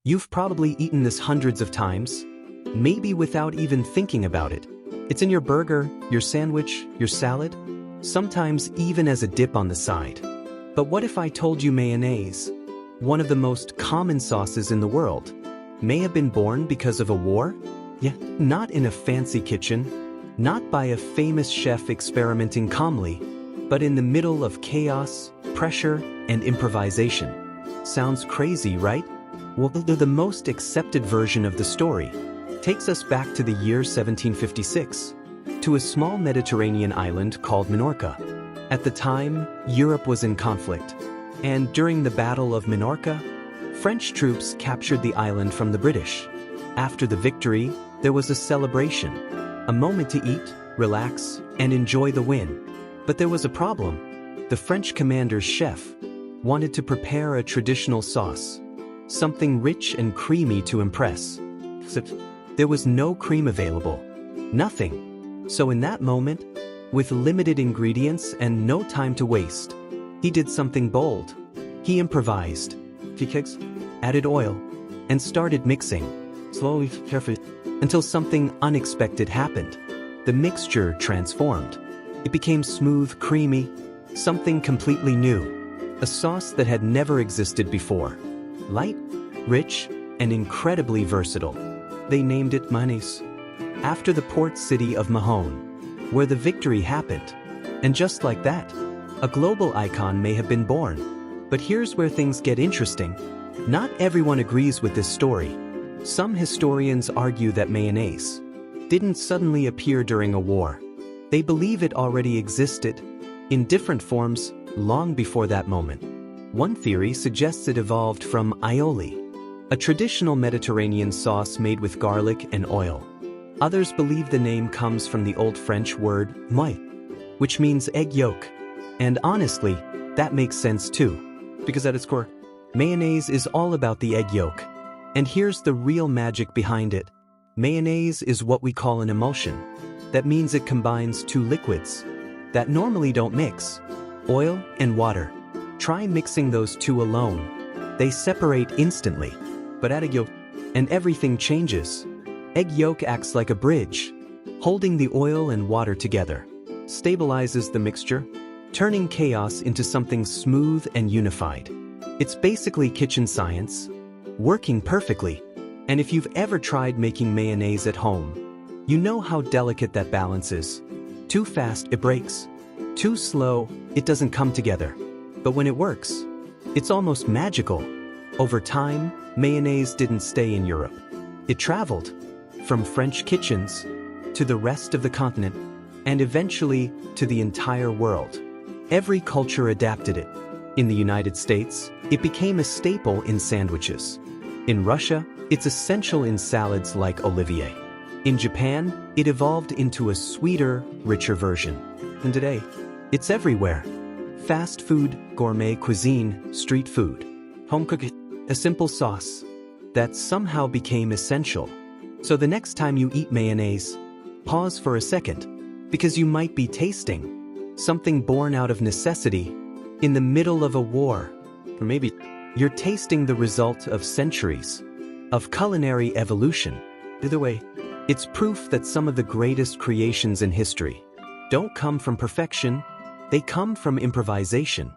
You've probably eaten this hundreds of times, maybe without even thinking about it. It's in your burger, your sandwich, your salad, sometimes even as a dip on the side. But what if I told you mayonnaise, one of the most common sauces in the world, may have been born because of a war? Yeah, not in a fancy kitchen, not by a famous chef experimenting calmly, but in the middle of chaos, pressure, and improvisation. Sounds crazy, right? Well, the most accepted version of the story takes us back to the year 1756, to a small Mediterranean island called Minorca. At the time, Europe was in conflict, and during the Battle of Minorca, French troops captured the island from the British. After the victory, there was a celebration, a moment to eat, relax, and enjoy the win. But there was a problem. The French commander's chef wanted to prepare a traditional sauce, something rich and creamy to impress. There was no cream available. Nothing. So in that moment, with limited ingredients and no time to waste, he did something bold. He improvised. He added oil and started mixing, slowly, carefully, until something unexpected happened. The mixture transformed. It became smooth, creamy, something completely new. A sauce that had never existed before. Light, rich, and incredibly versatile. They named it Mayonnaise, after the port city of Mahon, where the victory happened. And just like that, a global icon may have been born. But here's where things get interesting. Not everyone agrees with this story. Some historians argue that mayonnaise didn't suddenly appear during a war. They believe it already existed, in different forms, long before that moment. One theory suggests it evolved from aioli, a traditional Mediterranean sauce made with garlic and oil. Others believe the name comes from the Old French word "maille," which means egg yolk. And honestly, that makes sense too, because at its core, mayonnaise is all about the egg yolk. And here's the real magic behind it. Mayonnaise is what we call an emulsion. That means it combines two liquids that normally don't mix, oil and water. Try mixing those two alone. They separate instantly. But add egg yolk, and everything changes. Egg yolk acts like a bridge, holding the oil and water together, stabilizes the mixture, turning chaos into something smooth and unified. It's basically kitchen science, working perfectly. And if you've ever tried making mayonnaise at home, you know how delicate that balance is. Too fast, it breaks. Too slow, it doesn't come together. But when it works, it's almost magical. Over time, mayonnaise didn't stay in Europe. It traveled from French kitchens to the rest of the continent, and eventually to the entire world. Every culture adapted it. In the United States, it became a staple in sandwiches. In Russia, it's essential in salads like olivier. In Japan, it evolved into a sweeter, richer version. And today, it's everywhere. Fast food, gourmet cuisine, street food, home cooking, a simple sauce that somehow became essential. So the next time you eat mayonnaise, pause for a second, because you might be tasting something born out of necessity in the middle of a war. Or maybe you're tasting the result of centuries of culinary evolution. Either way, it's proof that some of the greatest creations in history don't come from perfection, they come from improvisation.